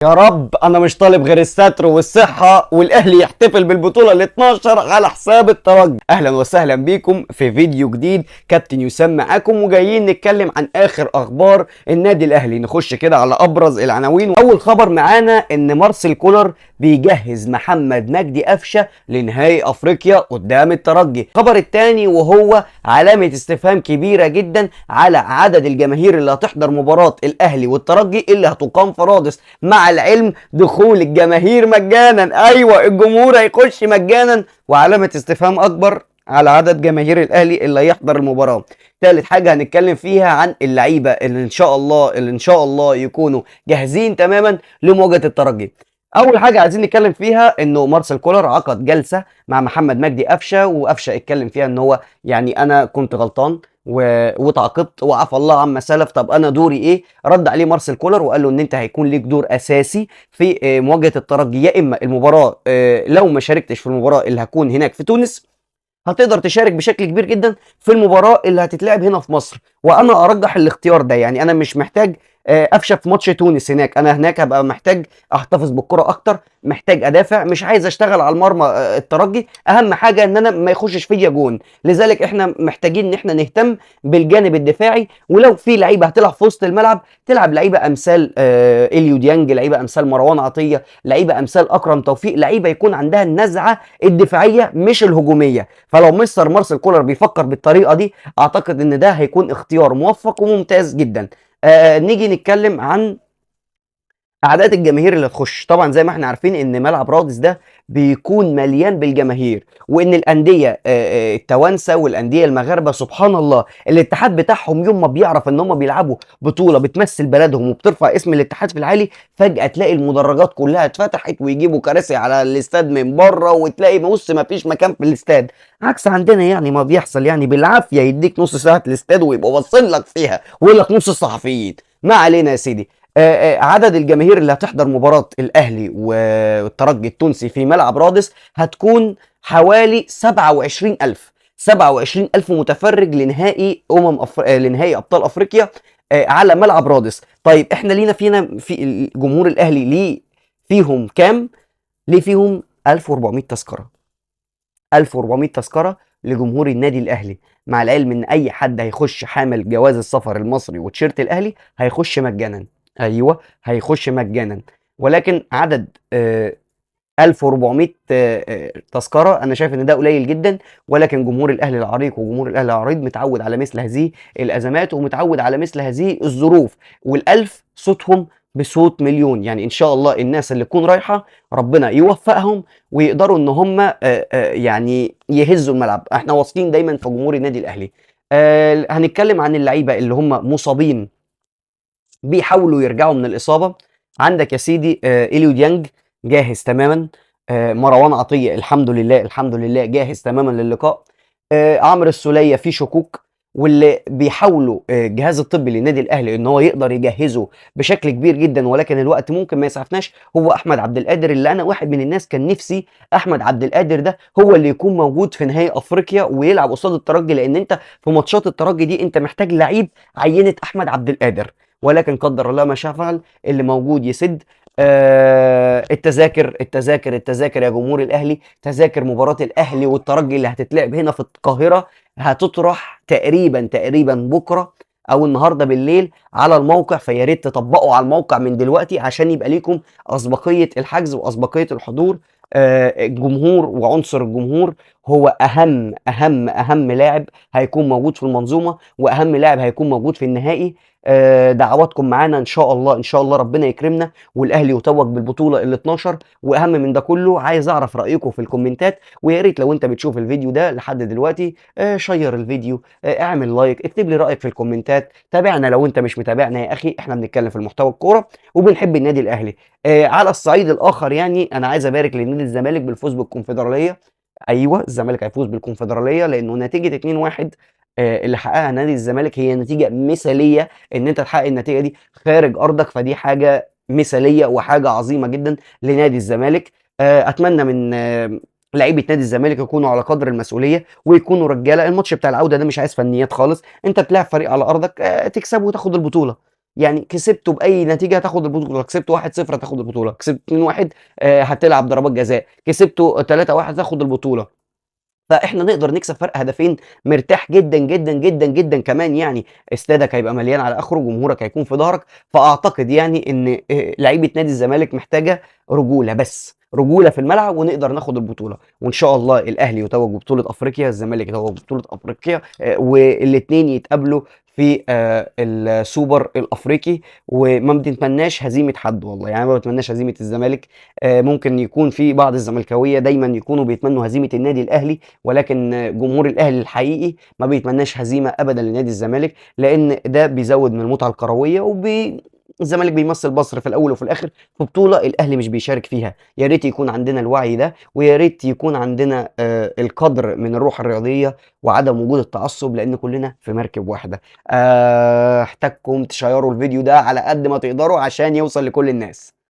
يا رب انا مش طالب غير الستر والصحة والاهلي يحتفل بالبطولة ال 12 على حساب الترجي. اهلا وسهلا بيكم في فيديو جديد. كابتن يسام معاكم وجايين نتكلم عن اخر اخبار النادي الاهلي. نخش كده على ابرز العناوين. اول خبر معانا ان مارسيل كولر بيجهز محمد مجدي قفشه لنهائي افريقيا قدام الترجي. الخبر الثاني وهو علامة استفهام كبيرة جدا على عدد الجماهير اللي هتحضر مباراة الاهلي والترجي اللي هتقام في رادس، مع العلم دخول الجماهير مجانا. ايوه الجمهور هيخش مجانا، وعلامة استفهام اكبر على عدد جماهير الاهلي اللي هيحضر المباراة. ثالث حاجة هنتكلم فيها عن اللعيبة اللي ان شاء الله يكونوا جاهزين تماما لمواجهة الترجي. اول حاجه عايزين نتكلم فيها انه مارسيل كولر عقد جلسه مع محمد مجدي قفشه، وقفشه اتكلم فيها ان هو يعني انا كنت غلطان واتعاقبت وعفى الله عما سلف، طب انا دوري ايه؟ رد عليه مارسيل كولر وقال له ان انت هيكون ليك دور اساسي في مواجهه الترجي. يا اما المباراه لو ما شاركتش في المباراه اللي هتكون هناك في تونس، هتقدر تشارك بشكل كبير جدا في المباراه اللي هتتلعب هنا في مصر. وانا ارجح الاختيار ده، يعني انا مش محتاج افشل في ماتش تونس هناك. انا هناك هبقى محتاج احتفظ بالكره اكتر، محتاج ادافع، مش عايز اشتغل على المرمى. الترجي اهم حاجه ان انا ما يخشش فيا جون، لذلك احنا محتاجين ان احنا نهتم بالجانب الدفاعي. ولو في لعيبه هتلعب في وسط الملعب، تلعب لعيبه امثال اليو ديانج، لعيبه امثال مروان عطيه، لعيبه امثال اكرم توفيق، لعيبه يكون عندها النزعه الدفاعيه مش الهجوميه. فلو مستر مارسيل كولر بيفكر بالطريقه دي، اعتقد ان ده هيكون اختيار موفق وممتاز جدا. نيجي نتكلم عن اعداد الجماهير اللي هتخش. طبعا زي ما احنا عارفين ان ملعب رادس ده بيكون مليان بالجماهير، وان الانديه التوانسه والانديه المغاربه سبحان الله الاتحاد بتاعهم يوم ما بيعرف ان هم بيلعبوا بطوله بتمثل بلدهم وبترفع اسم الاتحاد في العالي، فجاه تلاقي المدرجات كلها اتفتحت ويجيبوا كراسي على الاستاد من بره، وتلاقي بص ما فيش مكان في الاستاد. عكس عندنا يعني ما بيحصل، يعني بالعافيه يديك نص ساعه الاستاد ويبقى واصل لك فيها ويقول لك نص الصحفيين. ما علينا يا سيدي. عدد الجماهير اللي هتحضر مباراة الأهلي والترجي التونسي في ملعب رادس هتكون حوالي 27,000. 27,000 متفرج لنهائي لنهائي أبطال أفريقيا على ملعب رادس. طيب احنا فينا في الجمهور الأهلي ليه فيهم كام؟ ليه فيهم 1400 تذكرة. 1400 تذكرة لجمهور النادي الأهلي، مع العلم ان اي حد هيخش حامل جواز السفر المصري وتيشيرت الاهلي هيخش مجانا. ايوه هيخش مجانا، ولكن عدد 1400 تذكره انا شايف ان ده قليل جدا. ولكن جمهور الاهلي العريق وجمهور الاهلي العريض متعود على مثل هذه الازمات ومتعود على مثل هذه الظروف، والالف صوتهم بصوت مليون. يعني ان شاء الله الناس اللي تكون رايحه ربنا يوفقهم ويقدروا ان هم يعني يهزوا الملعب. احنا واثقين دايما في جمهور النادي الاهلي. هنتكلم عن اللعيبه اللي هم مصابين بيحاولوا يرجعوا من الإصابة. عندك يا سيدي إليو ديانج جاهز تماما. مروان عطية الحمد لله الحمد لله جاهز تماما للقاء. عمرو السولية في شكوك، واللي بيحاولوا الجهاز الطبي للنادي الاهلي ان هو يقدر يجهزه بشكل كبير جدا، ولكن الوقت ممكن ما يسعفناش. هو احمد عبد القادر، اللي انا واحد من الناس كان نفسي احمد عبد القادر ده هو اللي يكون موجود في نهائي افريقيا ويلعب قصاد الترجي، لان انت في ماتشات الترجي دي انت محتاج لعيب عينة احمد عبد القادر. ولكن قدر الله ما شاء فعل، اللي موجود يسد. التذاكر يا جمهور الاهلي، تذاكر مباراة الاهلي والترجي اللي هتتلعب هنا في القاهرة هتطرح تقريبا بكرة او النهارده بالليل على الموقع، فيا ريت تطبقوا على الموقع من دلوقتي عشان يبقى ليكم اسبقية الحجز واسبقية الحضور. الجمهور وعنصر الجمهور هو اهم لاعب هيكون موجود في المنظومة، واهم لاعب هيكون موجود في النهائي. دعواتكم معانا ان شاء الله، ان شاء الله ربنا يكرمنا والاهلي يتوج بالبطوله ال 12. واهم من ده كله عايز اعرف رايكم في الكومنتات، ويا ريت لو انت بتشوف الفيديو ده لحد دلوقتي شير الفيديو، اعمل لايك، اكتب لي رايك في الكومنتات. تابعنا لو انت مش متابعنا يا اخي، احنا بنتكلم في المحتوى الكوره وبنحب النادي الاهلي. على الصعيد الاخر يعني انا عايز ابارك لنادي الزمالك بالفوز بالكونفدراليه. ايوه الزمالك هيفوز بالكونفدراليه لانه نتيجه 2-1 اللي حققها نادي الزمالك هي نتيجه مثاليه. ان انت تحقق النتيجه دي خارج ارضك فدي حاجه مثاليه وحاجه عظيمه جدا لنادي الزمالك. اتمنى من لعيبه نادي الزمالك يكونوا على قدر المسؤوليه ويكونوا رجاله. الماتش بتاع العوده ده مش عايز فنيات خالص، انت بتلعب فريق على ارضك تكسبه وتاخد البطوله. يعني كسبته بأي نتيجة هتاخد البطولة، كسبته 1-0 هتاخد البطولة، كسبته 2-1 هتلعب ضربات جزاء، كسبته 3-1 هتاخد البطولة. فإحنا نقدر نكسب فرق هدفين مرتاح جدًا، جدًا، جدًا، جدًا كمان يعني، استادك هيبقى مليان على آخره، جمهورك هيكون في ضهرك، فأعتقد يعني إن لعيبة نادي الزمالك محتاجة رجولة بس، رجولة في الملعب ونقدر ناخد البطولة، وإن شاء الله الأهلي يتوج ببطولة أفريقيا، الزمالك يتوج ببطولة أفريقيا، والاتنين يتقابلوا في السوبر الأفريقي، وما بنتمناش هزيمة حد والله، يعني أنا ما باتمناش هزيمة الزمالك، ممكن يكون في بعض الزملكاوية دايمًا يكونوا بيتمنوا هزيمة النادي الأهلي، ولكن جمهور الأهلي الحقيقي ما بيتمناش هزيمة أبدًا لنادي الزمالك، لإن ده بيزوّد من المتعة الكروية الزمالك بيمثّل مصر في الأول وفي الآخر في بطولة الأهلي مش بيشارك فيها، يا ريت يكون عندنا الوعي ده، ويا ريت يكون عندنا القدر من الروح الرياضية وعدم وجود التعصب، لإن كلنا في مركب واحدة. أحتاجكم تشيّروا الفيديو ده على قد ما تقدروا عشان يوصل لكل الناس.